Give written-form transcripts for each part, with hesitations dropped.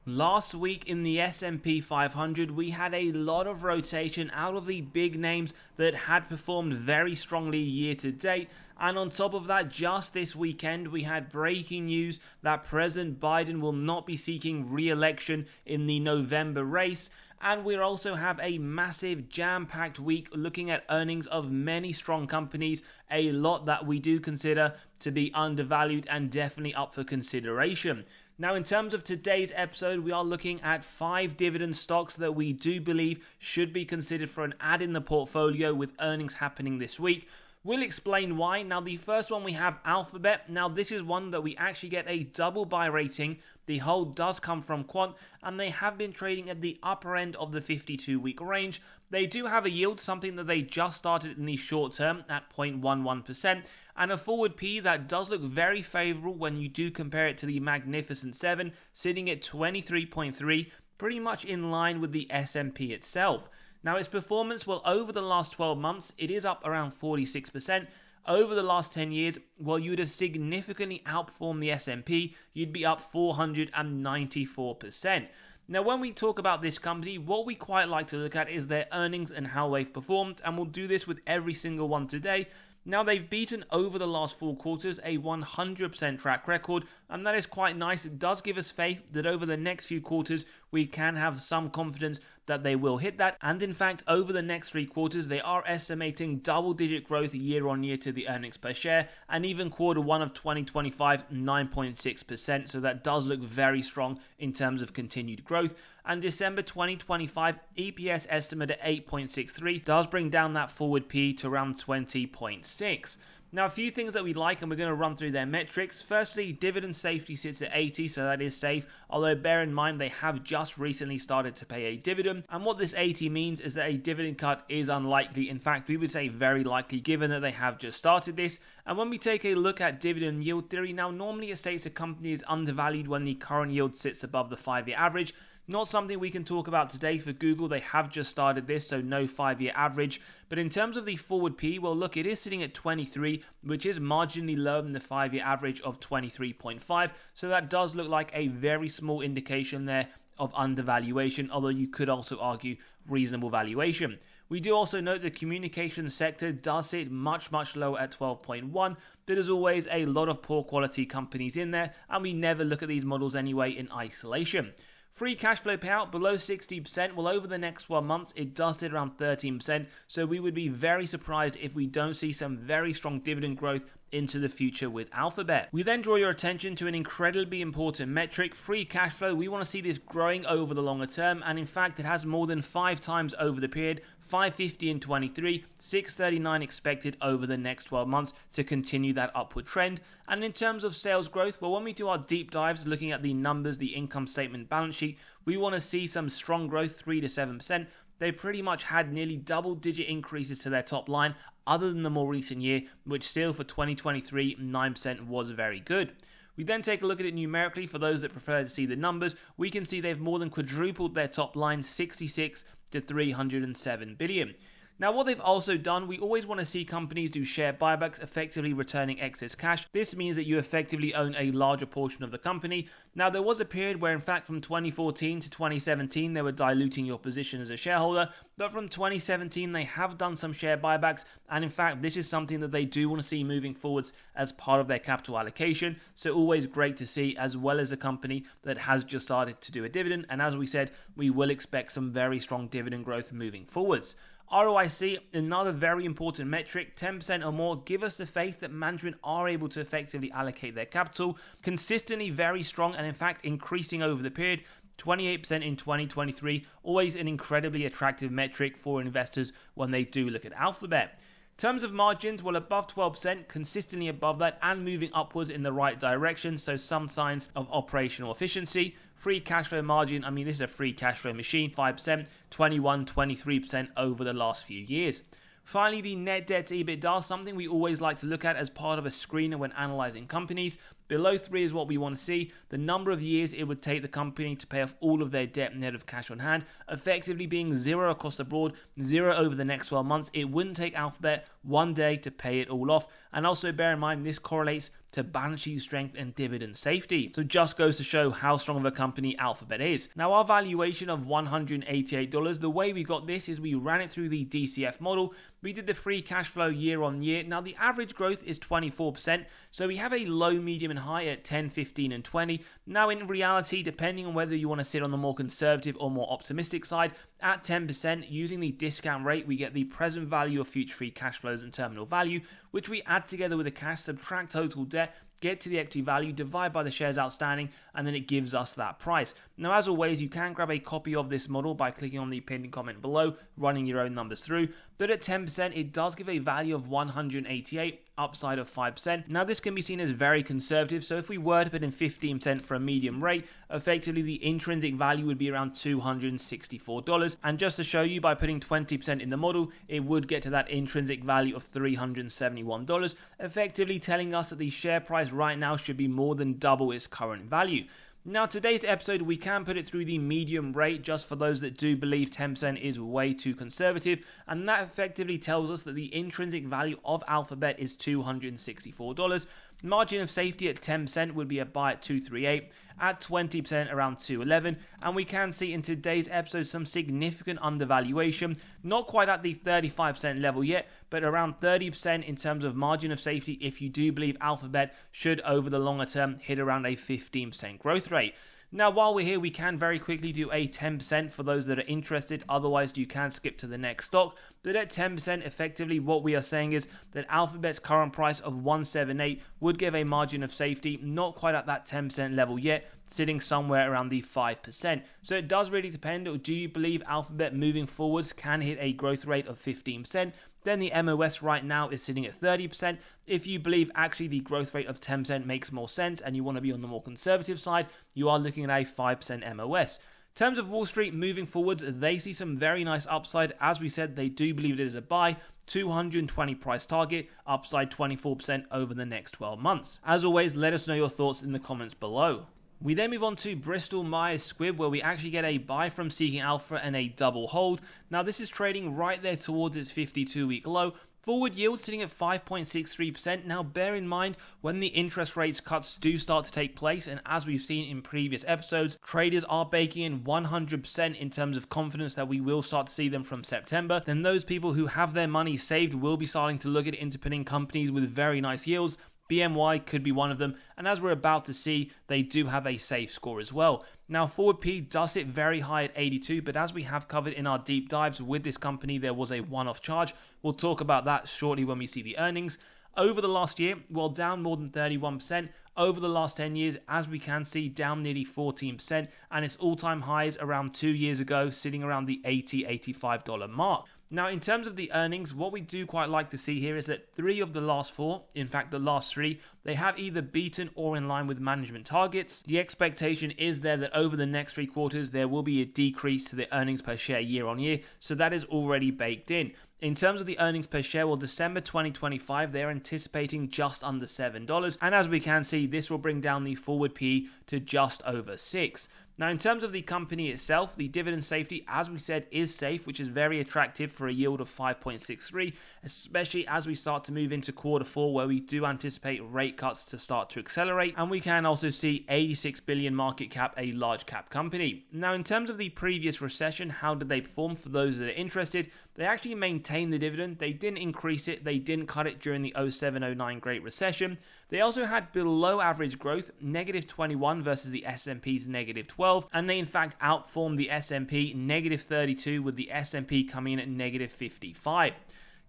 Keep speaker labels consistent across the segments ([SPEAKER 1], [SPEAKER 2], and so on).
[SPEAKER 1] Last week in the S&P 500, we had a lot of rotation out of the big names that had performed very strongly year to date. And on top of that, just this weekend, we had breaking news that President Biden will not be seeking re-election in the November race. And we also have a massive jam-packed week looking at earnings of many strong companies, a lot that we do consider to be undervalued and definitely up for consideration. Now, in terms of today's episode, we are looking at 5 dividend stocks that we do believe should be considered for an add in the portfolio with earnings happening this week. We'll explain why. Now, the first one we have Alphabet. Now, this is one that we actually get a double buy rating. The hold does come from Quant, and they have been trading at the upper end of the 52-week range. They do have a yield, something that they just started in the short term at 0.11%, and a forward P that does look very favorable when you do compare it to the Magnificent 7, sitting at 23.3, pretty much in line with the S&P itself. Now, its performance, well, over the last 12 months, it is up around 46%. Over the last 10 years, well, you would have significantly outperformed the S&P. You'd be up 494%. Now, when we talk about this company, what we quite like to look at is their earnings and how they've performed, and we'll do this with every single one today. Now, they've beaten over the last 4 quarters a 100% track record, and that is quite nice. It does give us faith that over the next few quarters, we can have some confidence that they will hit that. And in fact, over the next 3 quarters, they are estimating double-digit growth year on year to the earnings per share, and even quarter 1 of 2025, 9.6%. So that does look very strong in terms of continued growth. And December 2025 EPS estimate at 8.63 does bring down that forward P to around 20.6. Now, a few things that we like, and we're going to run through their metrics. Firstly, dividend safety sits at 80, so that is safe, although bear in mind they have just recently started to pay a dividend, and what this 80 means is that a dividend cut is unlikely. In fact, we would say very likely, given that they have just started this. And when we take a look at dividend yield theory, now normally it states a company is undervalued when the current yield sits above the 5-year average. Not something we can talk about today for Google. They have just started this, so no 5-year average. But in terms of the forward P, well, look, it is sitting at 23, which is marginally lower than the 5-year average of 23.5. So that does look like a very small indication there of undervaluation, although you could also argue reasonable valuation. We do also note the communications sector does sit much lower at 12.1, but as always, a lot of poor quality companies in there, and we never look at these models anyway in isolation. Free cash flow payout below 60%, well, over the next 12 months, it does sit around 13%, so we would be very surprised if we don't see some very strong dividend growth into the future with Alphabet. We then draw your attention to an incredibly important metric, free cash flow. We want to see this growing over the longer term, and in fact, it has more than 5 times over the period, 550 in 23, 639 expected over the next 12 months to continue that upward trend. And in terms of sales growth, well, when we do our deep dives looking at the numbers, the income statement, balance sheet, we want to see some strong growth, 3 to 7%. They pretty much had nearly double-digit increases to their top line, other than the more recent year, which still for 2023, 9% was very good. We then take a look at it numerically. For those that prefer to see the numbers, we can see they've more than quadrupled their top line, 66 to 307 billion. Now, what they've also done, we always want to see companies do share buybacks, effectively returning excess cash. This means that you effectively own a larger portion of the company. Now, there was a period where, in fact, from 2014 to 2017, they were diluting your position as a shareholder. But from 2017, they have done some share buybacks. And in fact, this is something that they do want to see moving forwards as part of their capital allocation. So always great to see, as well as a company that has just started to do a dividend. And as we said, we will expect some very strong dividend growth moving forwards. ROIC, another very important metric, 10% or more, give us the faith that management are able to effectively allocate their capital. Consistently very strong and in fact increasing over the period. 28% in 2023, always an incredibly attractive metric for investors when they do look at Alphabet. In terms of margins, well, above 12%, consistently above that and moving upwards in the right direction, so some signs of operational efficiency. Free cash flow margin, I mean, this is a free cash flow machine, 5%, 21, 23% over the last few years. Finally, the net debt to EBITDA, something we always like to look at as part of a screener when analyzing companies. Below 3 is what we want to see. The number of years it would take the company to pay off all of their debt net of cash on hand, effectively being 0 across the board, 0 over the next 12 months. It wouldn't take Alphabet one day to pay it all off. And also bear in mind, this correlates to balance sheet strength and dividend safety. So just goes to show how strong of a company Alphabet is. Now our valuation of $188, the way we got this is we ran it through the DCF model. We did the free cash flow year on year. Now the average growth is 24%, so we have a low, medium and high at 10, 15 and 20. Now in reality, depending on whether you want to sit on the more conservative or more optimistic side, at 10% using the discount rate, we get the present value of future free cash flows and terminal value, which we add together with the cash, subtract total debt, get to the equity value, divide by the shares outstanding, and then it gives us that price. Now, as always, you can grab a copy of this model by clicking on the pinned comment below, running your own numbers through. But at 10%, it does give a value of 188, upside of 5%. Now, this can be seen as very conservative, so if we were to put in 15% for a medium rate, effectively the intrinsic value would be around $264. And just to show you, by putting 20% in the model, it would get to that intrinsic value of $371, effectively telling us that the share price right now should be more than double its current value. Now, today's episode, we can put it through the medium rate just for those that do believe 10% is way too conservative, and that effectively tells us that the intrinsic value of Alphabet is $264. Margin of safety at 10% would be a buy at 238, at 20% around 211, and we can see in today's episode some significant undervaluation, not quite at the 35% level yet, but around 30% in terms of margin of safety if you do believe Alphabet should over the longer term hit around a 15% growth rate. Now, while we're here, we can very quickly do a 10% for those that are interested. Otherwise, you can skip to the next stock. But at 10%, effectively, what we are saying is that Alphabet's current price of 178 would give a margin of safety, not quite at that 10% level yet, sitting somewhere around the 5%. So it does really depend. Do you believe Alphabet moving forwards can hit a growth rate of 15%? Then the MOS right now is sitting at 30%. If you believe actually the growth rate of 10% makes more sense and you want to be on the more conservative side, you are looking at a 5% MOS. In terms of Wall Street moving forwards, they see some very nice upside. As we said, they do believe it is a buy. 220 price target, upside 24% over the next 12 months. As always, let us know your thoughts in the comments below. We then move on to Bristol Myers Squibb, where we actually get a buy from Seeking Alpha and a double hold. Now this is trading right there towards its 52-week low. Forward yield sitting at 5.63%. Now bear in mind, when the interest rates cuts do start to take place, and as we've seen in previous episodes, traders are baking in 100% in terms of confidence that we will start to see them from September, then those people who have their money saved will be starting to look at independent companies with very nice yields. BMY could be one of them, and as we're about to see, they do have a safe score as well. Now, forward P does sit very high at 82, but as we have covered in our deep dives with this company, there was a one-off charge. We'll talk about that shortly when we see the earnings. Over the last year, well, down more than 31%. Over the last 10 years, as we can see, down nearly 14%, and its all-time highs around 2 years ago, sitting around the $80, $85 mark. Now, in terms of the earnings, what we do quite like to see here is that 3 of the last 4, in fact the last 3, they have either beaten or in line with management targets. The expectation is there that over the next 3 quarters, there will be a decrease to the earnings per share year on year, so that is already baked in. In terms of the earnings per share, well, December 2025, they're anticipating just under $7. And as we can see, this will bring down the forward PE to just over 6. Now, in terms of the company itself, the dividend safety, as we said, is safe, which is very attractive for a yield of 5.63, especially as we start to move into quarter 4, where we do anticipate rate cuts to start to accelerate. And we can also see 86 billion market cap, a large cap company. Now, in terms of the previous recession, how did they perform? For those that are interested, they actually maintained the dividend. They didn't increase it. They didn't cut it during the 07-09 Great Recession. They also had below average growth, -21 versus the S&P's -12, and they in fact outperformed the S&P -32, with the S&P coming in at -55.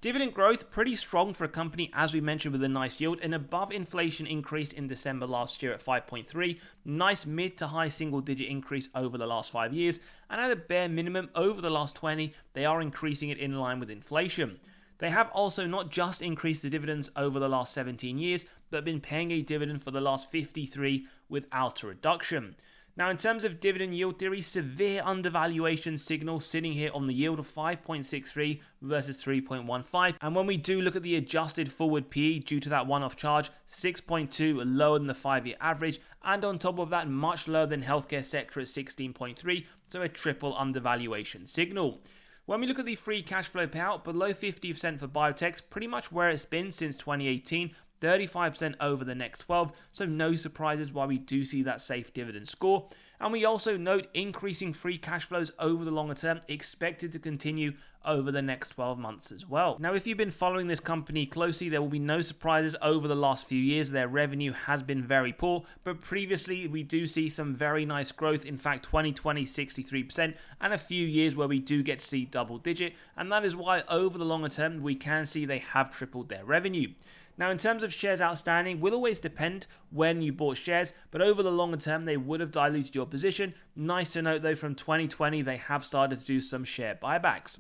[SPEAKER 1] Dividend growth, pretty strong for a company, as we mentioned, with a nice yield. An above inflation increase in December last year at 5.3. Nice mid to high single digit increase over the last 5 years. And at a bare minimum, over the last 20, they are increasing it in line with inflation. They have also not just increased the dividends over the last 17 years, but been paying a dividend for the last 53 without a reduction. Now, in terms of dividend yield theory, severe undervaluation signal sitting here on the yield of 5.63 versus 3.15. And when we do look at the adjusted forward PE due to that one-off charge, 6.2 lower than the 5-year average. And on top of that, much lower than healthcare sector at 16.3, so a triple undervaluation signal. When we look at the free cash flow payout, below 50% for biotechs, pretty much where it's been since 2018, 35% over the next 12, so no surprises why we do see that safe dividend score. And we also note increasing free cash flows over the longer term, expected to continue over the next 12 months as well. Now, if you've been following this company closely, there will be no surprises over the last few years. Their revenue has been very poor, but previously we do see some very nice growth. In fact, 2020, 63%, and a few years where we do get to see double digit, and that is why over the longer term, we can see they have tripled their revenue. Now, in terms of shares outstanding, will always depend when you bought shares, but over the longer term, they would have diluted your position. Nice to note, though, from 2020, they have started to do some share buybacks.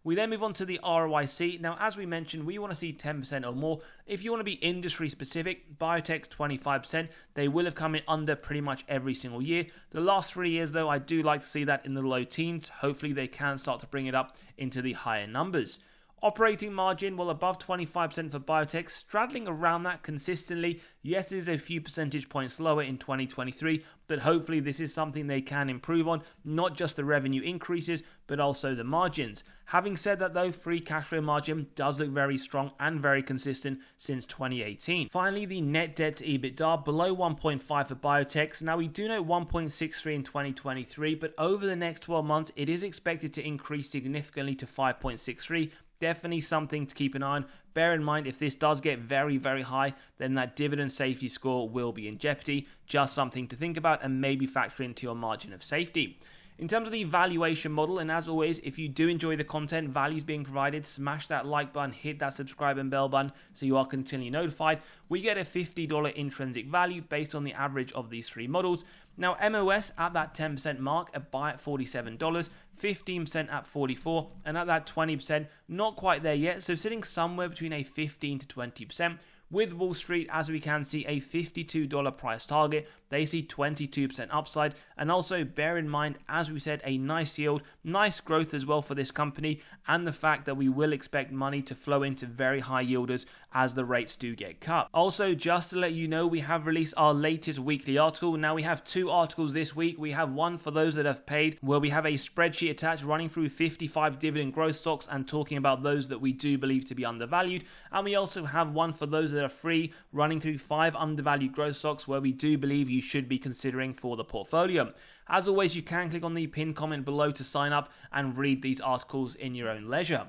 [SPEAKER 1] We then move on to the ROIC. Now, as we mentioned, we want to see 10% or more. If you want to be industry specific, biotech's 25%. They will have come in under pretty much every single year. The last 3 years, though, I do like to see that in the low teens. Hopefully, they can start to bring it up into the higher numbers. Operating margin, well, above 25% for biotech, straddling around that consistently. Yes, it is a few percentage points lower in 2023, but hopefully this is something they can improve on, not just the revenue increases, but also the margins. Having said that though, free cash flow margin does look very strong and very consistent since 2018. Finally, the net debt to EBITDA below 1.5 for biotechs. Now, we do know 1.63 in 2023, but over the next 12 months, it is expected to increase significantly to 5.63. Definitely something to keep an eye on. Bear in mind, if this does get very, very high, then that dividend safety score will be in jeopardy. Just something to think about and maybe factor into your margin of safety. In terms of the valuation model, and as always, if you do enjoy the content, values being provided, smash that like button, hit that subscribe and bell button so you are continually notified. We get a $50 intrinsic value based on the average of these three models. Now, MOS at that 10% mark, a buy at $47, 15% at $44, and at that 20%, not quite there yet, so sitting somewhere between a 15 to 20%. With Wall Street, as we can see, a $52 price target. They see 22% upside. And also bear in mind, as we said, a nice yield, nice growth as well for this company, and the fact that we will expect money to flow into very high yielders as the rates do get cut. Also, just to let you know, we have released our latest weekly article. Now, we have 2 articles this week. We have one for those that have paid, where we have a spreadsheet attached running through 55 dividend growth stocks and talking about those that we do believe to be undervalued. And we also have one for those that are free, running through 5 undervalued growth stocks where we do believe you should be considering for the portfolio. As always, you can click on the pinned comment below to sign up and read these articles in your own leisure.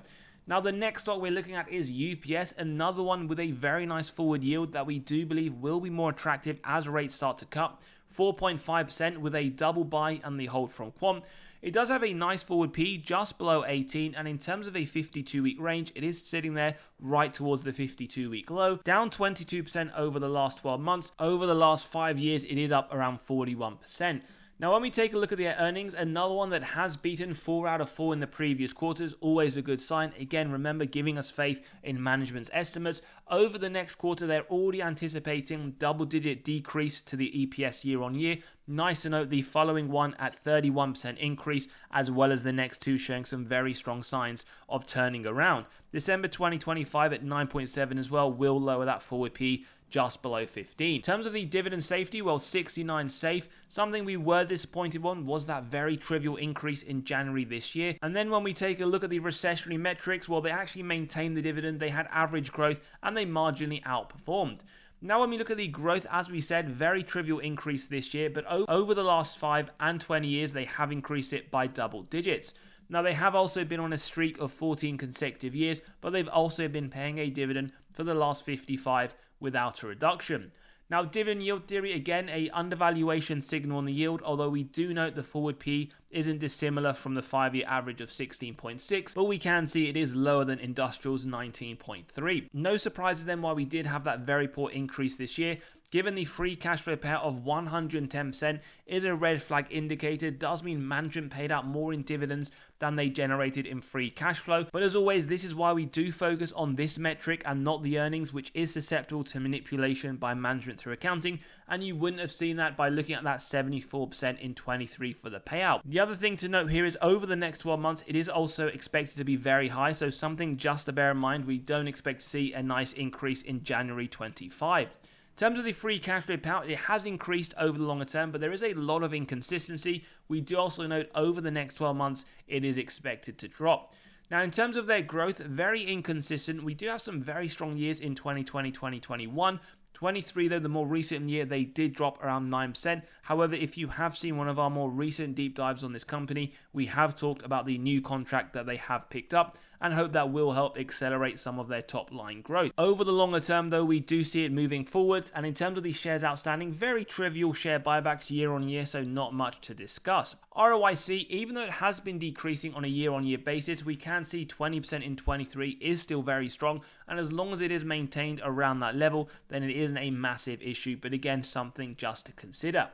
[SPEAKER 1] Now, the next stock we're looking at is UPS, another one with a very nice forward yield that we do believe will be more attractive as rates start to cut. 4.5% with a double buy and the hold from Quant. It does have a nice forward P just below 18, and in terms of a 52-week range, it is sitting there right towards the 52-week low, down 22% over the last 12 months. Over the last 5 years, it is up around 41%. Now, when we take a look at their earnings, another one that has beaten 4 out of 4 in the previous quarters, always a good sign. Again, remember, giving us faith in management's estimates. Over the next quarter, they're already anticipating double-digit decrease to the EPS year on year. Nice to note the following one at 31% increase, as well as the next 2 showing some very strong signs of turning around. December 2025 at 9.7 as well will lower that forward P just below 15. In terms of the dividend safety, well, 69 safe. Something we were disappointed on was that very trivial increase in January this year. And then when we take a look at the recessionary metrics, well, they actually maintained the dividend, they had average growth, and they marginally outperformed. Now, when we look at the growth, as we said, very trivial increase this year, but over the last 5 and 20 years, they have increased it by double digits. Now, they have also been on a streak of 14 consecutive years, but they've also been paying a dividend for the last 55 without a reduction. Now, dividend yield theory, again, a undervaluation signal on the yield, although we do note the forward P isn't dissimilar from the 5-year average of 16.6, but we can see it is lower than industrial's 19.3. No surprises then why we did have that very poor increase this year, given the free cash flow payout of 110% is a red flag indicator. Does mean management paid out more in dividends than they generated in free cash flow. But as always, this is why we do focus on this metric and not the earnings, which is susceptible to manipulation by management through accounting, and you wouldn't have seen that by looking at that 74% in 23 for the payout. The other thing to note here is over the next 12 months, it is also expected to be very high, so something just to bear in mind. We don't expect to see a nice increase in January 25. In terms of the free cash flow payout, it has increased over the longer term, but there is a lot of inconsistency. We do also note over the next 12 months, it is expected to drop. Now, in terms of their growth, very inconsistent. We do have some very strong years in 2020, 2021. 23, though, the more recent year, they did drop around 9%. However, if you have seen one of our more recent deep dives on this company, we have talked about the new contract that they have picked up and hope that will help accelerate some of their top line growth. Over the longer term, though, we do see it moving forwards, and in terms of the shares outstanding, very trivial share buybacks year on year, so not much to discuss. ROIC, even though it has been decreasing on a year on year basis, we can see 20% in 23 is still very strong, and as long as it is maintained around that level, then it isn't a massive issue, but again, something just to consider.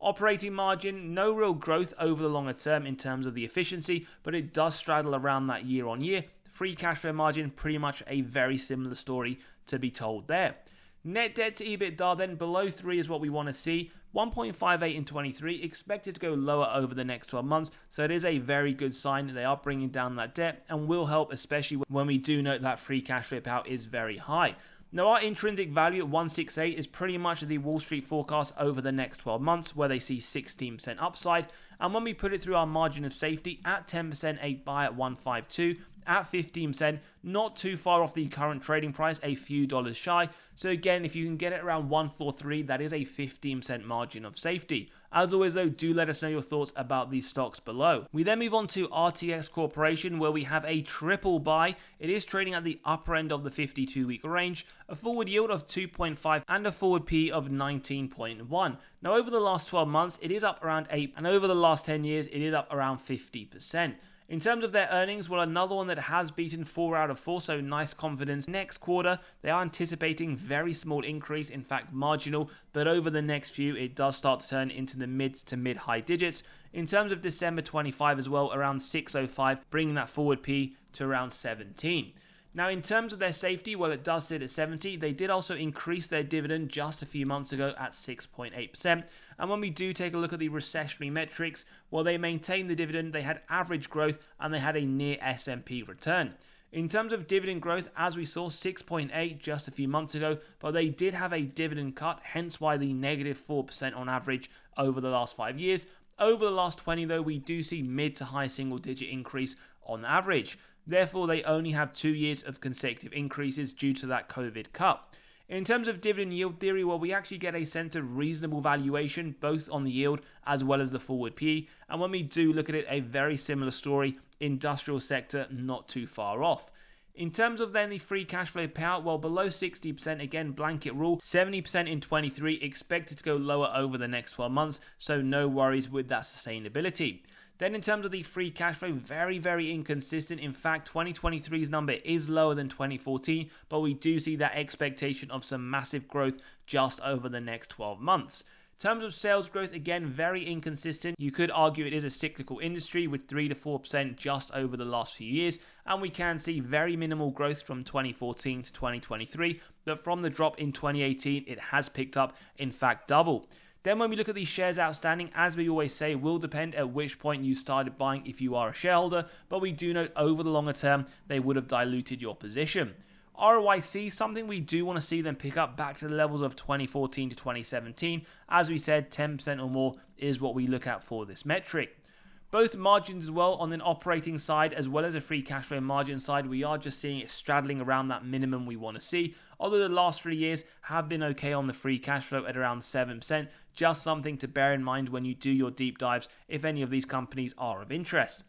[SPEAKER 1] Operating margin, no real growth over the longer term in terms of the efficiency, but it does straddle around that year on year. Free cash flow margin, pretty much a very similar story to be told there. Net debt to EBITDA then below 3 is what we want to see. 1.58 in 23, expected to go lower over the next 12 months, so it is a very good sign that they are bringing down that debt and will help, especially when we do note that free cash flow payout is very high. Now, our intrinsic value at 168 is pretty much the Wall Street forecast over the next 12 months, where they see 16% upside. And when we put it through our margin of safety at 10%, a buy at 152, at 15%, not too far off the current trading price, a few dollars shy. So again, if you can get it around 143, that is a 15% margin of safety. As always though, do let us know your thoughts about these stocks below. We then move on to RTX Corporation, where we have a triple buy. It is trading at the upper end of the 52-week range, a forward yield of 2.5 and a forward P of 19.1. Now over the last 12 months, it is up around 8, and over the last 10 years, it is up around 50%. In terms of their earnings, well, another one that has beaten 4 out of 4, so nice confidence. Next quarter, they are anticipating very small increase, in fact marginal, but over the next few, it does start to turn into the mid to mid-high digits. In terms of December 25 as well, around 605, bringing that forward P to around 17. Now, in terms of their safety, well, it does sit at 70. They did also increase their dividend just a few months ago at 6.8%. And when we do take a look at the recessionary metrics, well, they maintained the dividend, they had average growth, and they had a near S&P return. In terms of dividend growth, as we saw, 6.8 just a few months ago, but they did have a dividend cut, hence why the negative 4% on average over the last 5 years. Over the last 20, though, we do see mid to high single-digit increase on average. Therefore, they only have 2 years of consecutive increases due to that COVID cut. In terms of dividend yield theory, well, we actually get a sense of reasonable valuation, both on the yield as well as the forward PE. And when we do look at it, a very similar story, industrial sector not too far off. In terms of then the free cash flow payout, well, below 60%, again, blanket rule, 70% in 23, expected to go lower over the next 12 months, so no worries with that sustainability. Then in terms of the free cash flow, very, very inconsistent. In fact, 2023's number is lower than 2014, but we do see that expectation of some massive growth just over the next 12 months. In terms of sales growth, again, very inconsistent. You could argue it is a cyclical industry with 3 to 4% just over the last few years, and we can see very minimal growth from 2014 to 2023, but from the drop in 2018, it has picked up, in fact, double. Then when we look at these shares outstanding, as we always say, will depend at which point you started buying if you are a shareholder, but we do note over the longer term, they would have diluted your position. ROIC, something we do want to see them pick up back to the levels of 2014 to 2017. As we said, 10% or more is what we look at for this metric. Both margins as well on an operating side as well as a free cash flow margin side, we are just seeing it straddling around that minimum we want to see. Although the last 3 years have been okay on the free cash flow at around 7%, just something to bear in mind when you do your deep dives if any of these companies are of interest.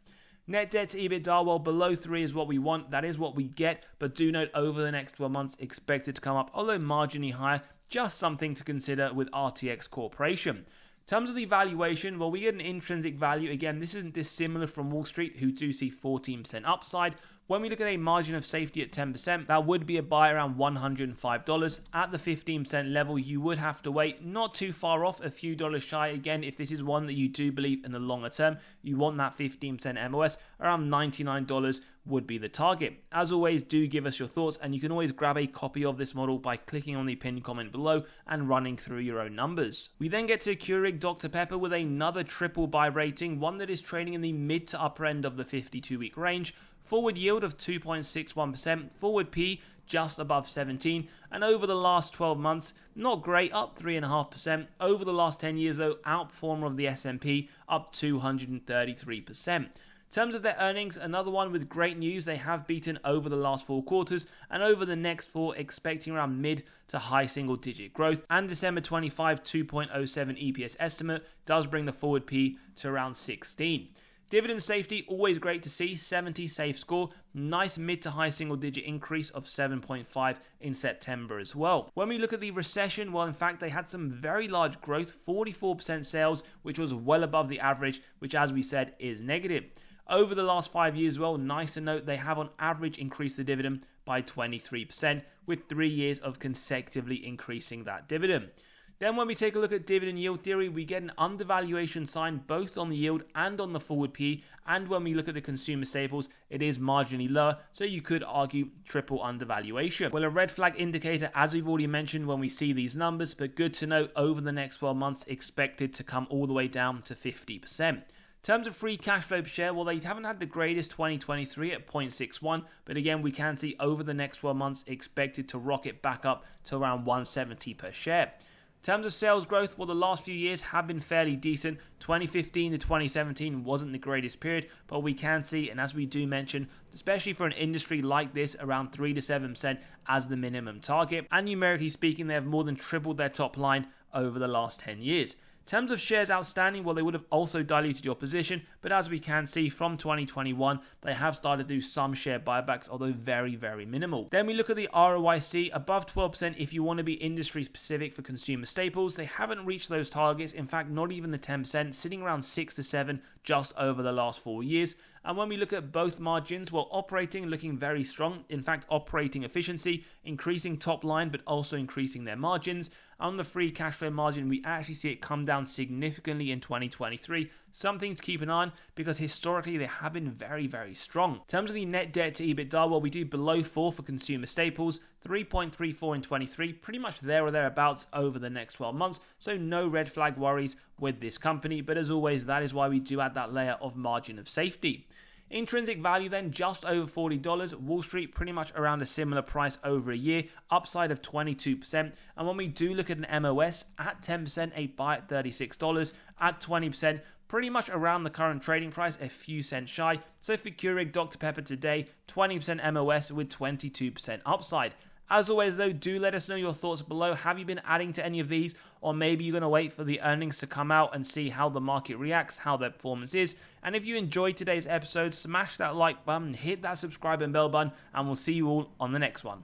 [SPEAKER 1] Net debt to EBITDA, well, below 3 is what we want. That is what we get, but do note over the next 12 months expected to come up, although marginally higher, just something to consider with RTX Corporation. In terms of the valuation, well, we get an intrinsic value. Again, this isn't dissimilar from Wall Street, who do see 14% upside. When we look at a margin of safety at 10%, that would be a buy around $105. At the 15% level, you would have to wait, not too far off, a few dollars shy. Again, if this is one that you do believe in the longer term, you want that 15% MOS, around $99 would be the target. As always, do give us your thoughts, and you can always grab a copy of this model by clicking on the pinned comment below and running through your own numbers. We then get to Keurig Dr Pepper with another triple buy rating, one that is trading in the mid to upper end of the 52-week range. Forward yield of 2.61%, forward P just above 17, and over the last 12 months, not great, up 3.5%. Over the last 10 years though, outperformer of the S&P, up 233%. In terms of their earnings, another one with great news. They have beaten over the last 4 quarters, and over the next 4, expecting around mid to high single digit growth. And December 25 2.07 EPS estimate does bring the forward P to around 16. Dividend safety, always great to see, 70 safe score, nice mid to high single digit increase of 7.5 in September as well. When we look at the recession, well, in fact, they had some very large growth, 44% sales, which was well above the average, which as we said is negative. Over the last 5 years, well, nice to note, they have on average increased the dividend by 23%, with 3 years of consecutively increasing that dividend. Then when we take a look at dividend yield theory, we get an undervaluation sign both on the yield and on the forward P. And when we look at the consumer staples, it is marginally lower, so you could argue triple undervaluation. Well, a red flag indicator, as we've already mentioned when we see these numbers, but good to note over the next 12 months, expected to come all the way down to 50%. In terms of free cash flow per share, well, they haven't had the greatest 2023 at 0.61, but again, we can see over the next 12 months expected to rocket back up to around 170 per share. In terms of sales growth, well, the last few years have been fairly decent. 2015 to 2017 wasn't the greatest period, but we can see, and as we do mention, especially for an industry like this, around 3 to 7% as the minimum target. And numerically speaking, they have more than tripled their top line over the last 10 years. In terms of shares outstanding, well, they would have also diluted your position, but as we can see from 2021, they have started to do some share buybacks, although very, very minimal. Then we look at the ROIC, above 12% if you want to be industry specific for consumer staples. They haven't reached those targets, in fact, not even the 10%, sitting around 6 to 7 just over the last 4 years. And when we look at both margins, well, operating looking very strong. In fact, operating efficiency, increasing top line, but also increasing their margins. On the free cash flow margin, we actually see it come down significantly in 2023. Something to keep an eye on because historically they have been very, very strong. In terms of the net debt to EBITDA, well, we do below 4 for consumer staples, 3.34 in 23, pretty much there or thereabouts over the next 12 months. So no red flag worries with this company. But as always, that is why we do add that layer of margin of safety. Intrinsic value then just over $40. Wall Street pretty much around a similar price over a year, upside of 22%. And when we do look at an MOS at 10%, a buy at $36, at 20%, pretty much around the current trading price, a few cents shy. So for Keurig Dr Pepper today, 20% MOS with 22% upside. As always though, do let us know your thoughts below. Have you been adding to any of these? Or maybe you're going to wait for the earnings to come out and see how the market reacts, how their performance is. And if you enjoyed today's episode, smash that like button, hit that subscribe and bell button, and we'll see you all on the next one.